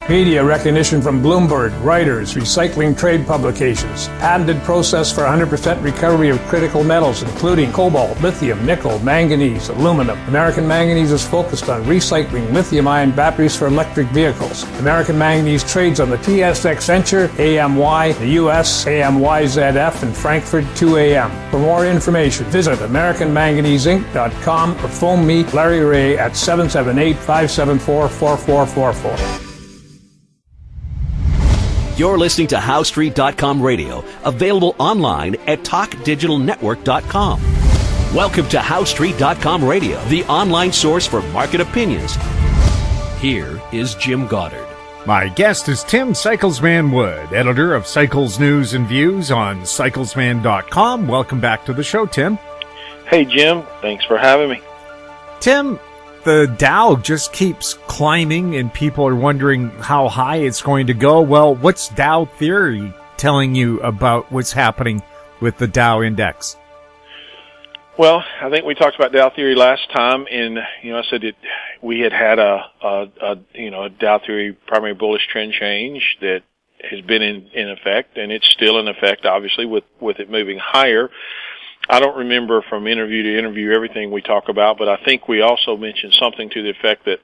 Media recognition from Bloomberg, Reuters, recycling trade publications. Patented process for 100% recovery of critical metals, including cobalt, lithium, nickel, manganese, aluminum. American Manganese is focused on recycling lithium-ion batteries for electric vehicles. American Manganese trades on the TSX Venture, AMY, the US, AMYZF, and Frankfurt 2AM. For more information, visit AmericanManganeseInc.com or phone me, Larry Ray, at 778-574-4444. You're listening to HowStreet.com radio, available online at TalkDigitalNetwork.com. Welcome to HowStreet.com radio, the online source for market opinions. Here is Jim Goddard. My guest is Tim Cyclesman Wood, editor of Cycles News and Views on Cyclesman.com. Welcome back to the show, Tim. Hey, Jim. Thanks for having me. Tim, the Dow just keeps climbing, and people are wondering how high it's going to go. Well, what's Dow theory telling you about what's happening with the Dow index? Well, I think we talked about Dow theory last time, and I said that we had a Dow theory primary bullish trend change that has been in effect, and it's still in effect, obviously, with it moving higher. I don't remember from interview to interview everything we talk about, but I think we also mentioned something to the effect that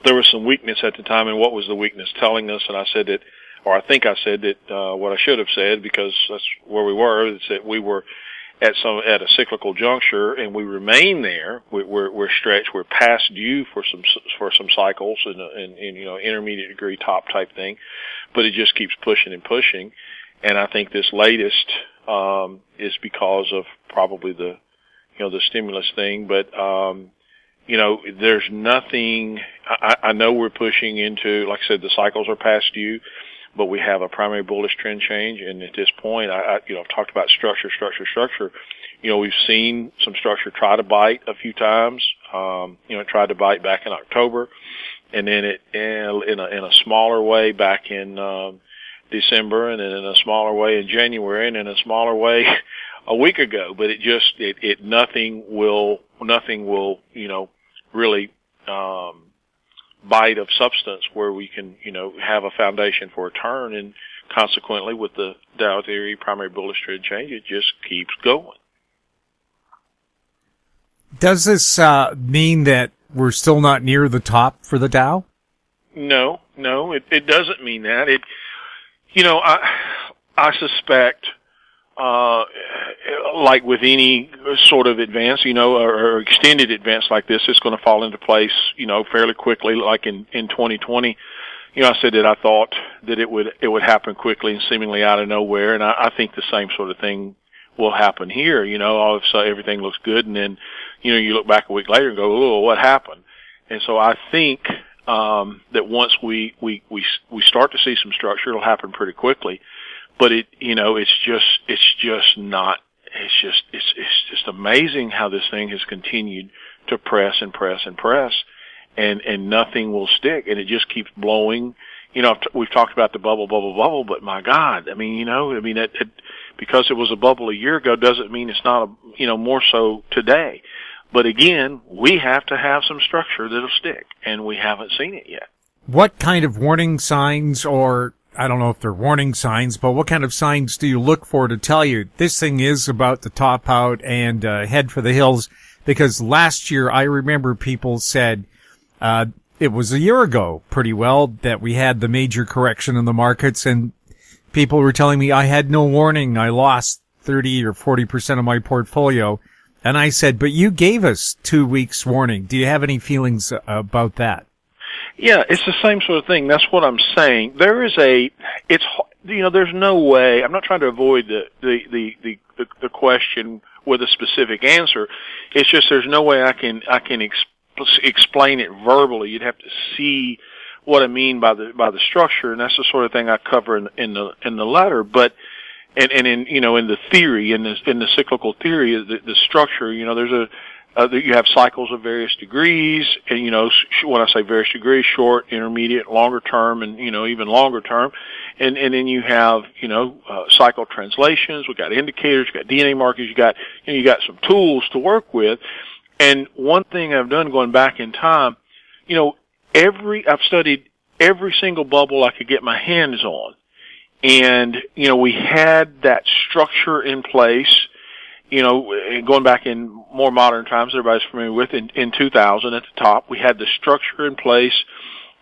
there was some weakness at the time, and what was the weakness telling us? And I said that, or I think I said that what I should have said, because that's where we were, is that we were at a cyclical juncture, and we remain there. We're stretched. We're past due for some cycles and intermediate degree top type thing, but it just keeps pushing and pushing. And I think this latest is because of probably the stimulus thing, but there's nothing. I know we're pushing into, like I said, the cycles are past due, but we have a primary bullish trend change, and at this point, I've talked about structure. We've seen some structure try to bite a few times. It tried to bite back in October, and then it in a smaller way back in December, and then in a smaller way in January, and in a smaller way a week ago. But nothing will really bite of substance where we can have a foundation for a turn, and consequently with the Dow theory primary bullish trend change, it just keeps going. Does this mean that we're still not near the top for the Dow? No, it doesn't mean that. I suspect, like with any sort of advance, or extended advance like this, it's going to fall into place, fairly quickly. Like in 2020, I said that I thought that it would happen quickly and seemingly out of nowhere, and I think the same sort of thing will happen here. All of a sudden everything looks good, and then you look back a week later and go, "Oh, what happened?" And so I think that once we start to see some structure, it'll happen pretty quickly. But it's just amazing how this thing has continued to press and press and press, and nothing will stick, and it just keeps blowing. We've talked about the bubble, but my God, because it was a bubble a year ago doesn't mean it's not more so today. But again, we have to have some structure that'll stick, and we haven't seen it yet. What kind of warning signs, or I don't know if they're warning signs, but what kind of signs do you look for to tell you this thing is about to top out and head for the hills? Because last year, I remember people said, it was a year ago pretty well, that we had the major correction in the markets, and people were telling me I had no warning. I lost 30 or 40% of my portfolio. And I said, but you gave us 2 weeks warning. Do you have any feelings about that? Yeah, it's the same sort of thing. That's what I'm saying. There's no way. I'm not trying to avoid the question with a specific answer. It's just there's no way I can explain it verbally. You'd have to see what I mean by the structure, and that's the sort of thing I cover in the letter. But and in the theory, in the cyclical theory, the structure, there's you have cycles of various degrees, and when I say various degrees, short, intermediate, longer term, and even longer term, and then you have cycle translations. We got indicators, you got DNA markers, you got some tools to work with. And one thing I've done going back in time, I've studied every single bubble I could get my hands on. And, we had that structure in place, going back in more modern times, everybody's familiar with, in 2000 at the top. We had the structure in place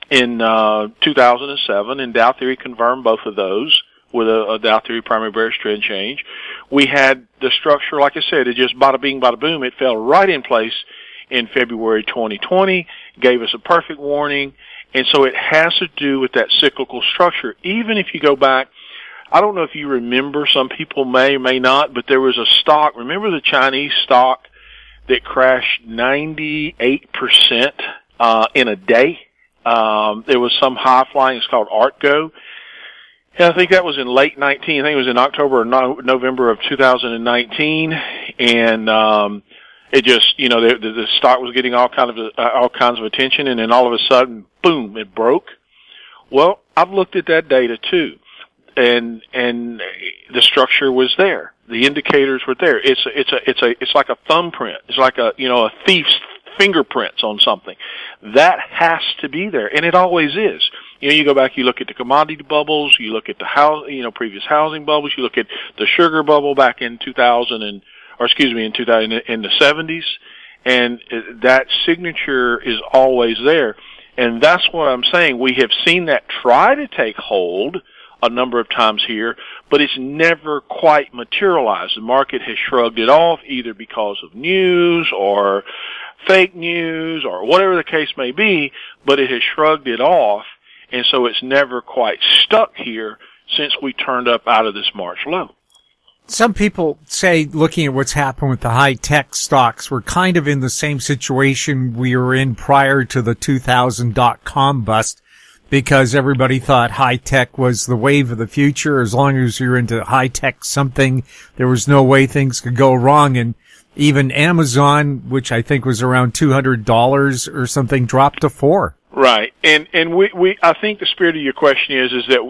in 2007, and Dow Theory confirmed both of those with a Dow Theory primary bearish trend change. We had the structure, like I said, it just bada bing, bada boom. It fell right in place in February 2020, gave us a perfect warning. And so it has to do with that cyclical structure. Even if you go back, I don't know if you remember, some people may or may not, but there was a stock, remember the Chinese stock that crashed 98% in a day? There was some high flying, it's called ARTGO. And I think that was in late 19, I think it was in October or November of 2019. And, it just, the stock was getting all kinds of attention, and then all of a sudden, boom, it broke. Well, I've looked at that data too, and the structure was there. The indicators were there. It's like a thumbprint. It's like a thief's fingerprints on something. That has to be there, and it always is. You go back, you look at the commodity bubbles, you look at the previous housing bubbles, you look at the sugar bubble back in 2000 in the 70s, and that signature is always there. And that's what I'm saying. We have seen that try to take hold a number of times here, but it's never quite materialized. The market has shrugged it off either because of news or fake news or whatever the case may be, but it has shrugged it off, and so it's never quite stuck here since we turned up out of this March low. Some people say, looking at what's happened with the high-tech stocks, we're kind of in the same situation we were in prior to the 2000 dot-com bust, because everybody thought high-tech was the wave of the future. As long as you're into high-tech something, there was no way things could go wrong. And even Amazon, which I think was around $200 or something, dropped to $4. Right. And I think the spirit of your question is that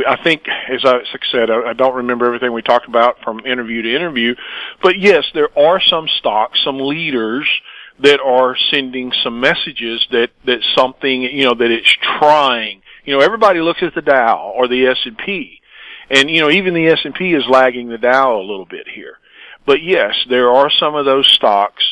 I think, as I said, I don't remember everything we talked about from interview to interview, but yes, there are some stocks, some leaders that are sending some messages that something, that it's trying. Everybody looks at the Dow or the S&P, and, even the S&P is lagging the Dow a little bit here. But yes, there are some of those stocks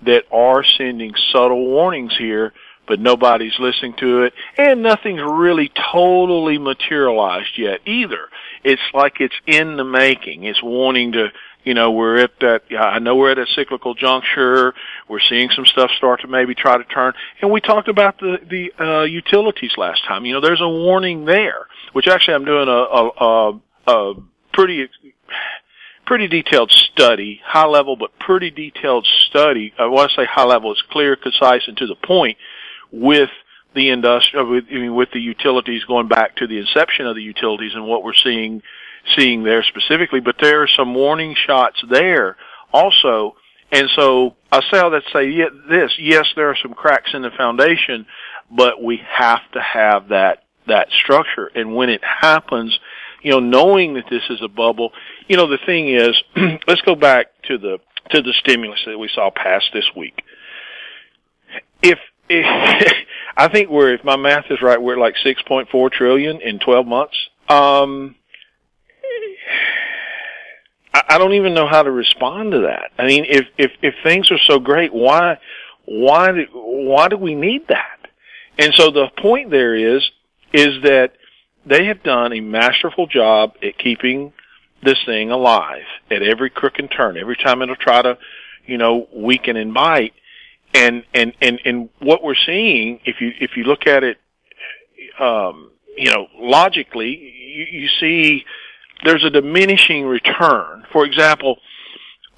that are sending subtle warnings here, but nobody's listening to it, and nothing's really totally materialized yet either. It's like it's in the making. It's wanting to, we're at that, I know we're at a cyclical juncture. We're seeing some stuff start to maybe try to turn. And we talked about the utilities last time. There's a warning there, which actually I'm doing a pretty detailed study, high level, but pretty detailed study. I want to say high level is clear, concise, and to the point, with the with the utilities, going back to the inception of the utilities and what we're seeing there specifically. But there are some warning shots there also. And so I say all that to say this: yes, there are some cracks in the foundation, but we have to have that structure. And when it happens, knowing that this is a bubble, the thing is, let's go back to the stimulus that we saw pass this week. I think if my math is right, we're at like 6.4 trillion in 12 months. I don't even know how to respond to that. I mean, if things are so great, why do we need that? And so the point there is that they have done a masterful job at keeping this thing alive at every crook and turn. Every time it'll try to, weaken and bite. And what we're seeing, if you look at it, logically, you see there's a diminishing return. For example,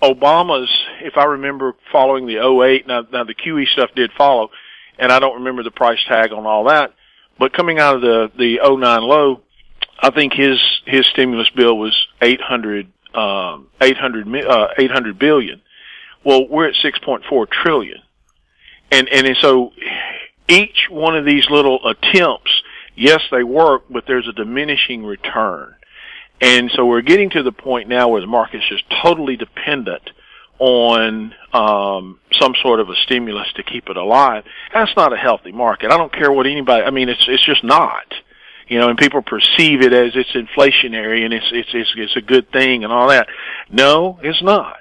Obama's, if I remember following the 08, now the QE stuff did follow, and I don't remember the price tag on all that, but coming out of the 09 low, I think his stimulus bill was 800 billion. Well, we're at 6.4 trillion. And so each one of these little attempts, yes, they work, but there's a diminishing return. And so we're getting to the point now where the market's just totally dependent on some sort of a stimulus to keep it alive, that's not a healthy market. I don't care what anybody. I mean, it's just not. You know, and people perceive it as it's inflationary and it's a good thing and all that. No, it's not.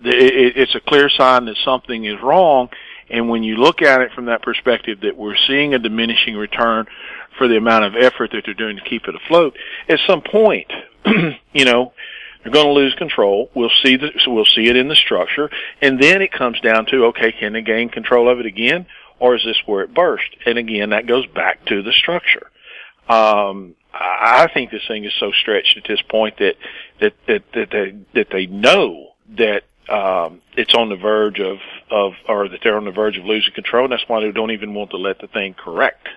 It's a clear sign that something is wrong. And when you look at it from that perspective, that we're seeing a diminishing return for the amount of effort that they're doing to keep it afloat, at some point, you know, they're going to lose control. We'll see it in the structure, and then it comes down to, okay, can they gain control of it again, or is this where it burst? And again, that goes back to the structure. I think this thing is so stretched at this point that they know that it's on the verge or that they're on the verge of losing control, and that's why they don't even want to let the thing correct.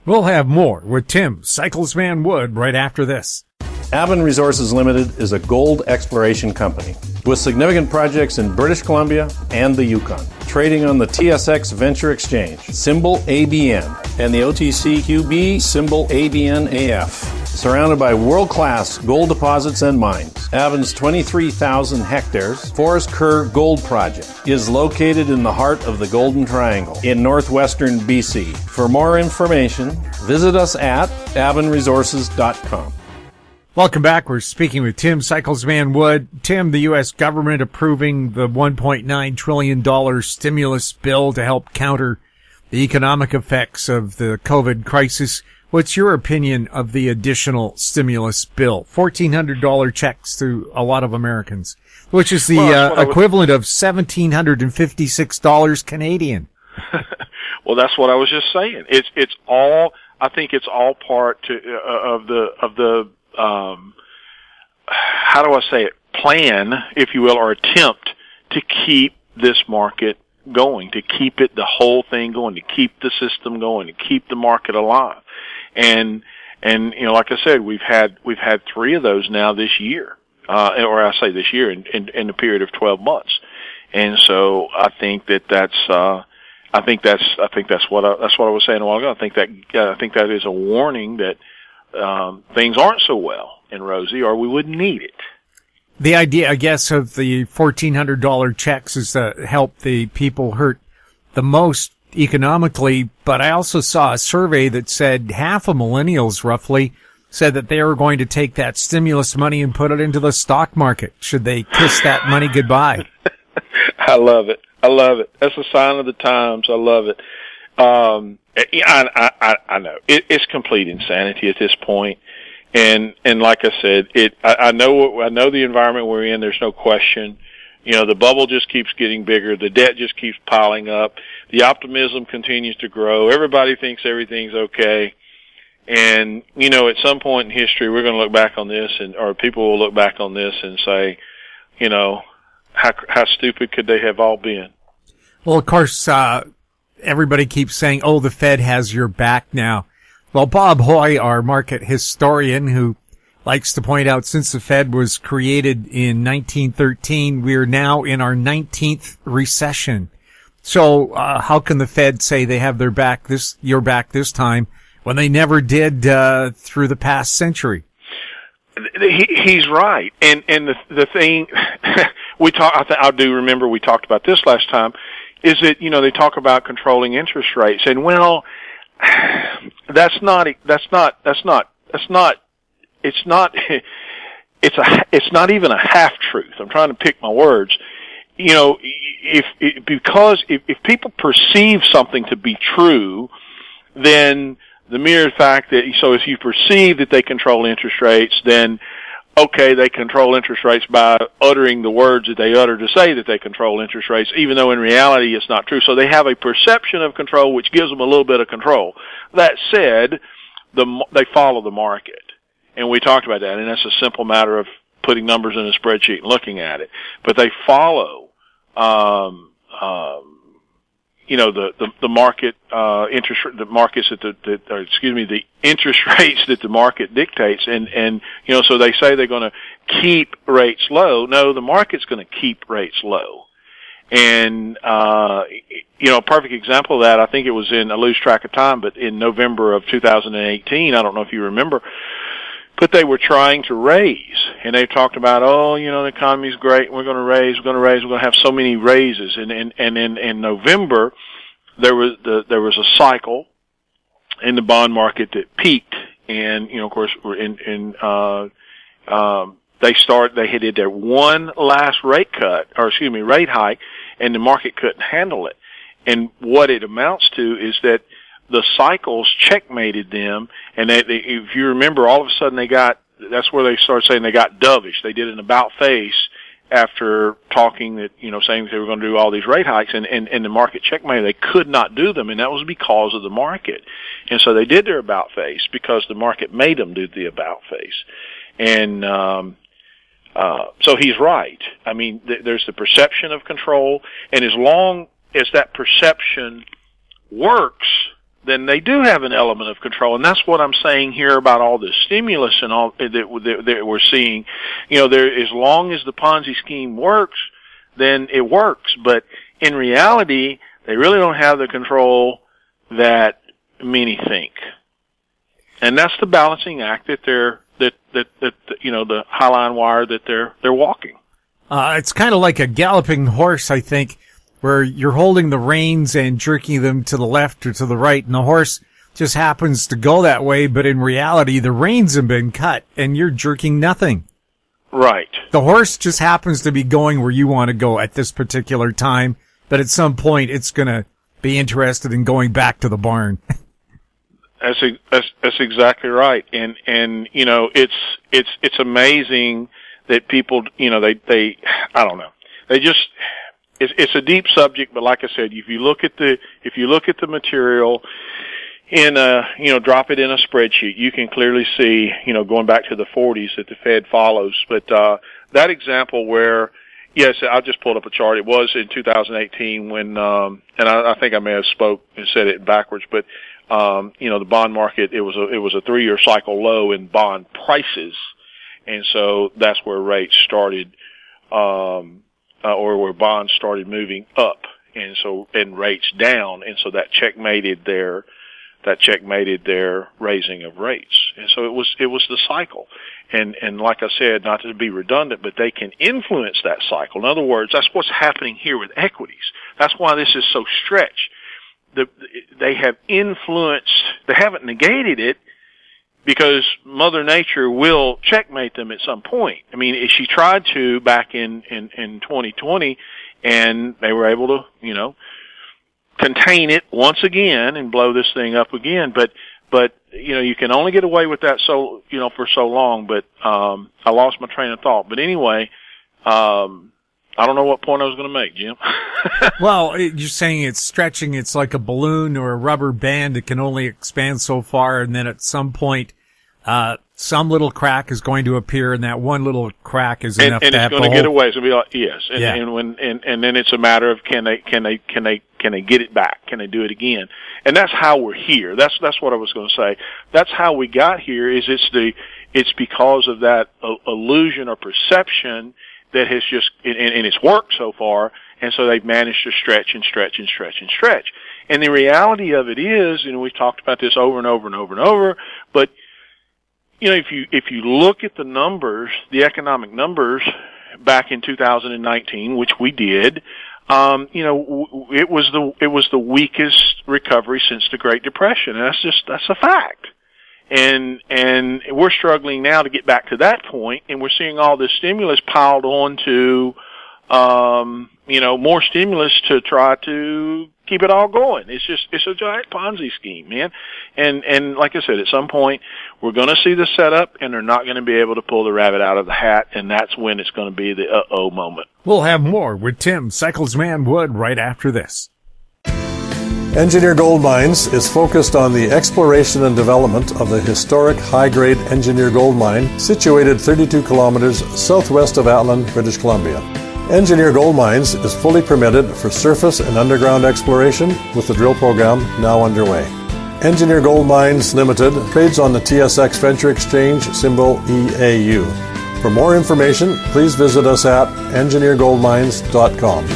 We'll have more with Tim Cyclesman Wood right after this. Avon Resources Limited is a gold exploration company with significant projects in British Columbia and the Yukon, trading on the TSX Venture Exchange, symbol ABN, and the OTCQB, symbol ABNAF. Surrounded by world-class gold deposits and mines, Avon's 23,000 hectares Forest Kerr Gold Project is located in the heart of the Golden Triangle in northwestern BC. For more information, visit us at avonresources.com. Welcome back. We're speaking with Tim Cyclesman Wood. Tim, the U.S. government approving the $1.9 trillion stimulus bill to help counter the economic effects of the COVID crisis. What's your opinion of the additional stimulus bill? $1,400 checks to a lot of Americans, which is the equivalent of $1,756 Canadian. Well, that's what I was just saying. It's all. I think it's all part of the. How do I say it? Plan, if you will, or attempt to keep this market going, to keep it, the whole thing going, to keep the system going, to keep the market alive. And you know, like I said, we've had 3 of those now this year, or I say this year in a period of 12 months. And so I think that's what I was saying a while ago. I think that is a warning that things aren't so well and rosy, or we wouldn't need it. The idea, I guess, of the $1,400 checks is to help the people hurt the most economically, but I also saw a survey that said half of millennials, roughly, said that they were going to take that stimulus money and put it into the stock market. Should they kiss that money goodbye? I love it. That's a sign of the times. I love it. I know it's complete insanity at this point. And like I said, I know the environment we're in. There's no question. You know, the bubble just keeps getting bigger. The debt just keeps piling up. The optimism continues to grow. Everybody thinks everything's okay. And, you know, at some point in history, we're going to look back on this or people will look back on this and say, you know, how stupid could they have all been? Well, of course, everybody keeps saying, oh, the Fed has your back now. Well, Bob Hoy, our market historian, who likes to point out since the Fed was created in 1913, we're now in our 19th recession. So, how can the Fed say they have your back this time when they never did, through the past century? He's right. And the thing, I do remember we talked about this last time, is that, you know, they talk about controlling interest rates, and well, it's not even a half truth. I'm trying to pick my words. You know, if people perceive something to be true, then the mere fact that, so if you perceive that they control interest rates, then okay, they control interest rates by uttering the words that they utter to say that they control interest rates, even though in reality it's not true. So they have a perception of control which gives them a little bit of control. That said, they follow the market. And we talked about that, and that's a simple matter of putting numbers in a spreadsheet and looking at it. But they follow, you know, the market, the interest rates that the market dictates. And, you know, so they say they're going to keep rates low. No, the market's going to keep rates low. And, you know, a perfect example of that, I think it was I lose track of time, but in November of 2018, I don't know if you remember, but they were trying to raise, and they talked about, the economy's great, we're going to raise, we're going to have so many raises, and in November there was a cycle in the bond market that peaked, and of course they did their one last rate hike, and the market couldn't handle it. And what it amounts to is that the cycles checkmated them, and if you remember, all of a sudden that's where they started saying they got dovish. They did an about face after talking that, saying they were going to do all these rate hikes, and the market checkmated. They could not do them, and that was because of the market. And so they did their about face because the market made them do the about face. And so he's right. I mean, there's the perception of control, and as long as that perception works, then they do have an element of control. And that's what I'm saying here about all this stimulus and all that we're seeing. As long as the Ponzi scheme works, then it works. But in reality, they really don't have the control that many think. And that's the balancing act that the high line wire that they're walking. It's kind of like a galloping horse, I think, where you're holding the reins and jerking them to the left or to the right, and the horse just happens to go that way, but in reality, the reins have been cut, and you're jerking nothing. Right. The horse just happens to be going where you want to go at this particular time, but at some point, it's going to be interested in going back to the barn. That's exactly right. And it's amazing that people, they I don't know. They just, it's a deep subject, but like I said, if you look at the material in drop it in a spreadsheet, you can clearly see, going back to the 40s that the Fed follows. But that example where, yes, I just pulled up a chart. It was in 2018 when, and I think I may have said it backwards, but the bond market, it was a 3-year cycle low in bond prices, and so that's where rates started, or where bonds started moving up, and rates down, and so that checkmated their raising of rates, and so it was the cycle, and like I said, not to be redundant, but they can influence that cycle. In other words, that's what's happening here with equities. That's why this is so stretched. They have influenced. They haven't negated it, because Mother Nature will checkmate them at some point. I mean, she tried to back in 2020, and they were able to, contain it once again and blow this thing up again. But you can only get away with that for so long. But I lost my train of thought. But anyway, I don't know what point I was going to make, Jim. Well, you're saying it's stretching. It's like a balloon or a rubber band. It can only expand so far, and then at some point, some little crack is going to appear, and that one little crack is enough to have the whole... And it's going to get away. It's going to be like, yes. And, yeah. and then it's a matter of can they get it back? Can they do it again? And that's how we're here. That's what I was going to say. That's how we got here. It's because of that illusion or perception that has just, and it's worked so far, and so they've managed to stretch and stretch and stretch and stretch. And the reality of it is, we've talked about this over and over and over and over, but, if you look at the numbers, the economic numbers back in 2019, which we did, it was the weakest recovery since the Great Depression, and that's a fact. And we're struggling now to get back to that point, and we're seeing all this stimulus piled on to, more stimulus to try to keep it all going. It's a giant Ponzi scheme, man. And like I said, at some point, we're going to see the setup, and they're not going to be able to pull the rabbit out of the hat, and that's when it's going to be the uh-oh moment. We'll have more with Tim Cyclesman Wood right after this. Engineer Gold Mines is focused on the exploration and development of the historic high-grade Engineer Gold Mine situated 32 kilometers southwest of Atlan, British Columbia. Engineer Gold Mines is fully permitted for surface and underground exploration with the drill program now underway. Engineer Gold Mines Limited trades on the TSX Venture Exchange, symbol EAU. For more information, please visit us at engineergoldmines.com.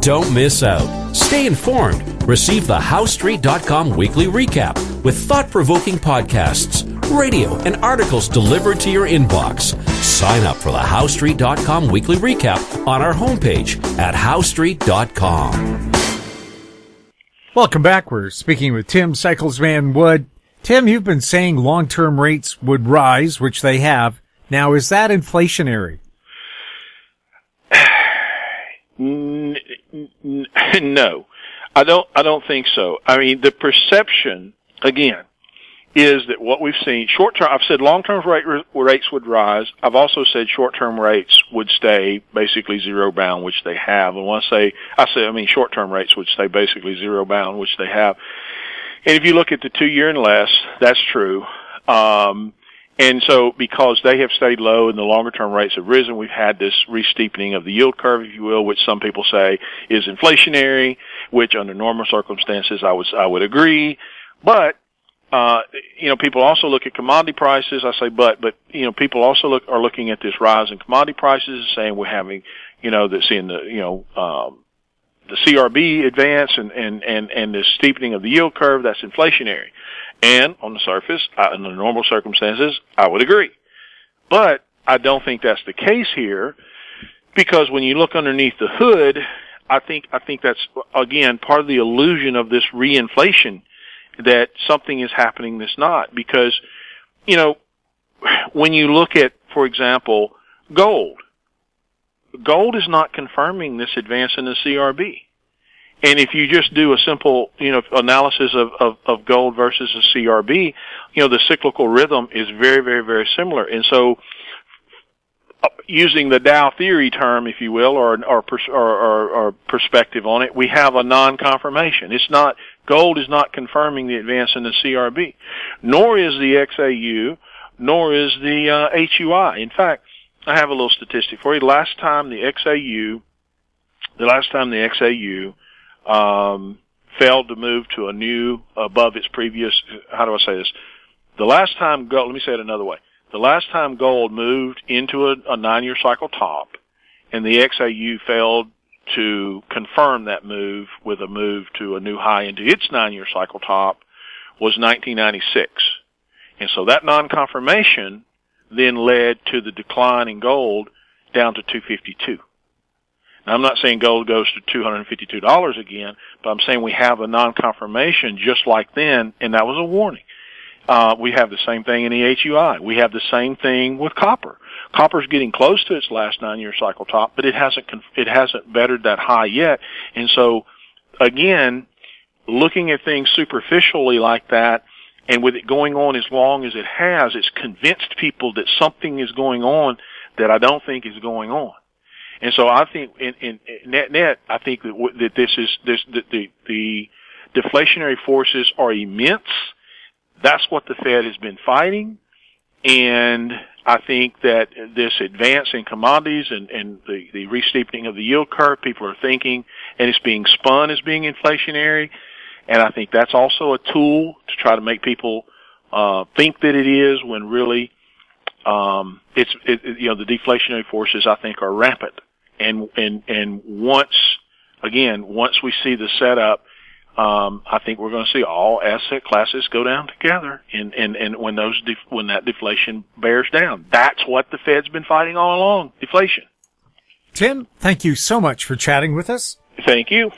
Don't miss out. Stay informed. Receive the HowStreet.com weekly recap, with thought-provoking podcasts, radio, and articles delivered to your inbox. Sign up for the HowStreet.com weekly recap on our homepage at HowStreet.com. Welcome back. We're speaking with Tim Cyclesman Wood. Tim, you've been saying long-term rates would rise, which they have. Now, is that inflationary? No, I don't think so. I mean, the perception, again, is that what we've seen short-term, I've said long-term rates would rise. I've also said short-term rates would stay basically zero bound, which they have. And when I mean short-term rates would stay basically zero bound, which they have. And if you look at the 2-year and less, that's true. And so because they have stayed low and the longer-term rates have risen, we've had this re-steepening of the yield curve, if you will, which some people say is inflationary, which under normal circumstances I would agree. But people also look at commodity prices. I say but people also are looking at this rise in commodity prices, saying we're having, seeing the CRB advance and the steepening of the yield curve, that's inflationary. And on the surface, in the normal circumstances, I would agree. But I don't think that's the case here, because when you look underneath the hood, I think that's, again, part of the illusion of this reinflation, that something is happening that's not. Because, when you look at, for example, gold is not confirming this advance in the CRB. And if you just do a simple, analysis of gold versus the CRB, the cyclical rhythm is very, very, very similar. And so, using the Dow theory term, if you will, or perspective on it, we have a non-confirmation. Gold is not confirming the advance in the CRB, nor is the XAU, nor is the HUI. In fact, I have a little statistic for you. The last time the XAU failed to move to a new, above its previous, how do I say this? The last time gold, let me say it another way. The last time gold moved into a 9-year cycle top, and the XAU failed to confirm that move with a move to a new high into its 9-year cycle top, was 1996. And so that non-confirmation then led to the decline in gold down to $252. Now, I'm not saying gold goes to $252 again, but I'm saying we have a non-confirmation just like then, and that was a warning. We have the same thing in the HUI. We have the same thing with copper. Copper's getting close to its last 9-year cycle top, but it hasn't bettered that high yet. And so, again, looking at things superficially like that, and with it going on as long as it has, it's convinced people that something is going on that I don't think is going on. And so I think in net, I think that the deflationary forces are immense. That's what the Fed has been fighting. And I think that this advance in commodities and the re-steepening of the yield curve, people are thinking, and it's being spun as being inflationary. And I think that's also a tool to try to make people think that it is, when really the deflationary forces, I think, are rampant. And once we see the setup, I think we're going to see all asset classes go down together, and when that deflation bears down, that's what the Fed's been fighting all along: deflation. Tim, thank you so much for chatting with us. Thank you.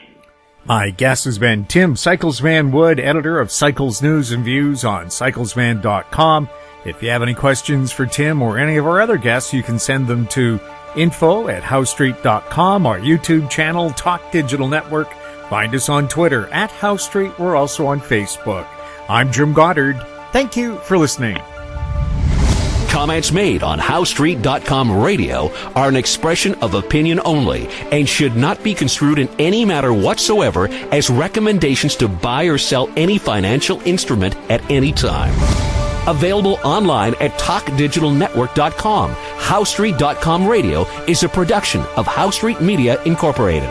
My guest has been Tim Cyclesman Wood, editor of Cycles News and Views on cyclesman.com. If you have any questions for Tim or any of our other guests, you can send them to info@howstreet.com, our YouTube channel, Talk Digital Network. Find us on Twitter @HowStreet. We're also on Facebook. I'm Jim Goddard. Thank you for listening. Comments made on HowStreet.com radio are an expression of opinion only and should not be construed in any matter whatsoever as recommendations to buy or sell any financial instrument at any time. Available online at TalkDigitalNetwork.com. HowStreet.com radio is a production of HowStreet Media Incorporated.